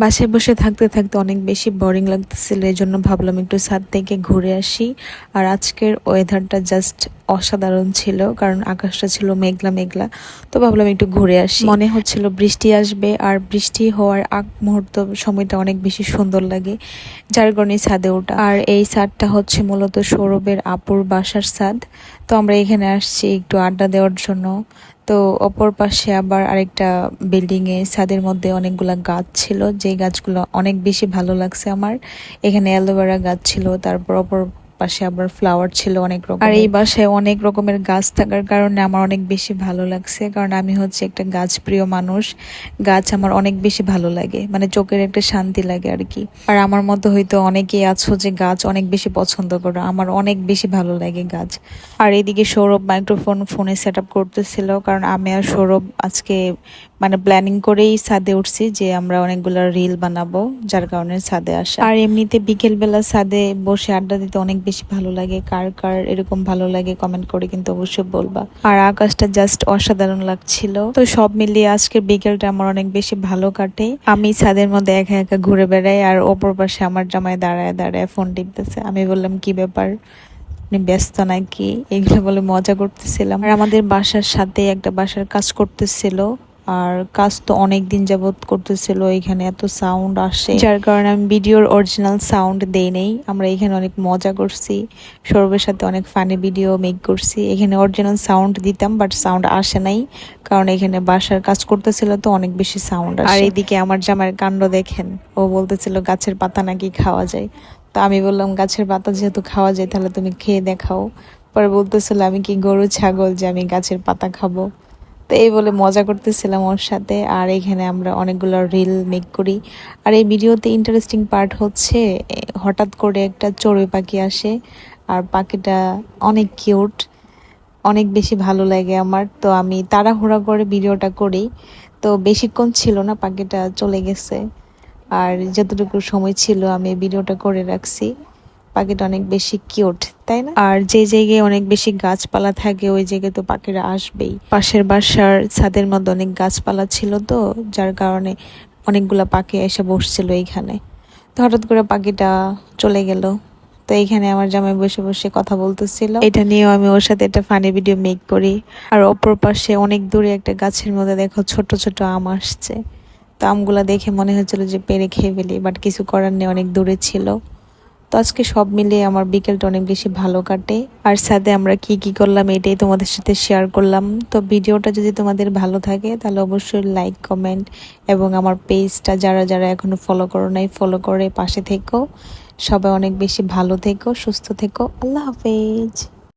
বাসায় বসে থাকতে থাকতে অনেক বেশি বোরিং লাগতেছিল, এই জন্য ভাবলাম একটু ছাদ থেকে ঘুরে আসি। আর আজকের ওয়েদারটা জাস্ট অসাধারণ ছিল, কারণ আকাশটা ছিল মেঘলা মেঘলা। তো ভাবলাম একটু ঘুরে আসি। মনে হচ্ছিল বৃষ্টি আসবে, আর বৃষ্টি হওয়ার আগ মুহূর্ত সময়টা অনেক বেশি সুন্দর লাগে, যার কারণে ছাদে ওঠা। আর এই ছাদটা হচ্ছে মূলত সৌরভের আপুর বাসার ছাদ। তো আমরা এখানে আসছি একটু আড্ডা দেওয়ার জন্য। তো অপর পাশে আবার আরেকটা বিল্ডিংয়ে ছাদের মধ্যে অনেকগুলা গাছ ছিল, যে গাছগুলো অনেক বেশি ভালো লাগছে আমার। এখানে অ্যালোভেরা গাছ ছিল, তারপর অপর পাশে আবার ফ্লাওয়ার ছিল অনেক রকম। আর এই বাসায় অনেক রকমের গাছ থাকার কারণে আমার অনেক বেশি ভালো লাগছে, কারণ আমি হচ্ছে একটা গাছ প্রিয় মানুষ। গাছ আমার অনেক বেশি ভালো লাগে, মানে চোখের একটা শান্তি লাগে আর কি। আর আমার মতো হয়তো অনেকেই আছো যে গাছ অনেক বেশি পছন্দ করো, আমার অনেক বেশি ভালো লাগে গাছ। আর এদিকে সৌরভ ফোনে সেট আপ করতেছিল, কারণ আমি আর সৌরভ আজকে মানে প্ল্যানিং করেই ছাদে উঠছি যে আমরা অনেকগুলো রিল বানাবো, যার কারণে ছাদে আসা। আর এমনিতে বিকেলবেলা ছাদে বসে আড্ডা দিতে অনেক বেশি ভালো লাগে। কার কার এরকম ভালো লাগে কমেন্ট করে কিন্তু অবশ্যই বলবা। আর আকাশটা জাস্ট অসাধারণ লাগছিল। তো সব মিলিয়ে আজকের বিকেলটা আমার অনেক বেশি ভালো কাটে। আমি ছাদের মধ্যে একা একা ঘুরে বেড়াই, আর অপর পাশে আমার জামাই দাঁড়ায় দাঁড়ায় ফোন টিপতেছে। আমি বললাম কি ব্যাপার, আপনি ব্যস্ত নাকি, এগুলো বলে মজা করতেছিলাম। আর আমাদের বাসার সাথে একটা বাসার কাজ করতেছিল, আর কাজ তো অনেক দিন যাবত করতেছিল। এখানে এত সাউন্ড আসে, যার কারণে আমি ভিডিওর অরিজিনাল সাউন্ড দেই নেই। আমরা এখানে অনেক মজা করছি, সৌরভের সাথে অনেক ফানি ভিডিও মেক করছি। এখানে অরিজিনাল সাউন্ড দিতাম, বাট সাউন্ড আসে নাই, কারণ এখানে বাসার কাজ করতেছিল তো অনেক বেশি সাউন্ড আসে। আর এদিকে আমার জামাইয়ের কাণ্ড দেখেন, ও বলতেছিল গাছের পাতা নাকি খাওয়া যায়। তা আমি বললাম গাছের পাতা যেহেতু খাওয়া যায় তাহলে তুমি খেয়ে দেখাও। পরে বলতেছিল আমি কি গরু ছাগল যে আমি গাছের পাতা খাবো। তো এই বলে মজা করতেছিলাম ওর সাথে। আর এখানে আমরা অনেকগুলো রিল মেক করি। আর এই ভিডিওতে ইন্টারেস্টিং পার্ট হচ্ছে হঠাৎ করে একটা চড়ুই পাখি আসে, আর পাখিটা অনেক কিউট, অনেক বেশি ভালো লাগে আমার। তো আমি তাড়াহুড়া করে ভিডিওটা করি, তো বেশিক্ষণ ছিল না, পাখিটা চলে গেছে। আর যতটুকু সময় ছিল আমি ভিডিওটা করে রাখছি। পাখিটা অনেক বেশি কিউট, তাই না? আর যে জায়গায় অনেক বেশি গাছপালা থাকে ওই জায়গায় তো পাখিরা আসবেই। পাশের বাসার ছাদের মধ্যে অনেক গাছপালা ছিল, তো যার কারণে অনেকগুলা পাখি এসে বসছিল এইখানে। তো হঠাৎ করে পাখিটা চলে গেল। তো এইখানে আমার জামাই বসে বসে কথা বলতেছিল, এটা নিয়েও আমি ওর সাথে একটা ফানি ভিডিও মেক করি। আর অপর পাশে অনেক দূরে একটা গাছের মধ্যে দেখো ছোট ছোট আম আসছে। তো আমগুলা দেখে মনে হচ্ছিল যে পেরে খেয়ে ফেলি, বাট কিছু করার নেই, অনেক দূরে ছিল। তো আজকে সব মিলিয়ে আমার বিকেলটা অনেক বেশি ভালো কাটে। আর সাথে আমরা কি কি করলাম এটাই তোমাদের সাথে শেয়ার করলাম। তো ভিডিওটা যদি তোমাদের ভালো থাকে তাহলে অবশ্যই লাইক কমেন্ট, এবং আমার পেজটা যারা যারা এখনো ফলো করো নাই ফলো করে পাশে থেকো। সবাই অনেক বেশি ভালো থেকো, সুস্থ থেকো। আল্লাহ হাফেজ।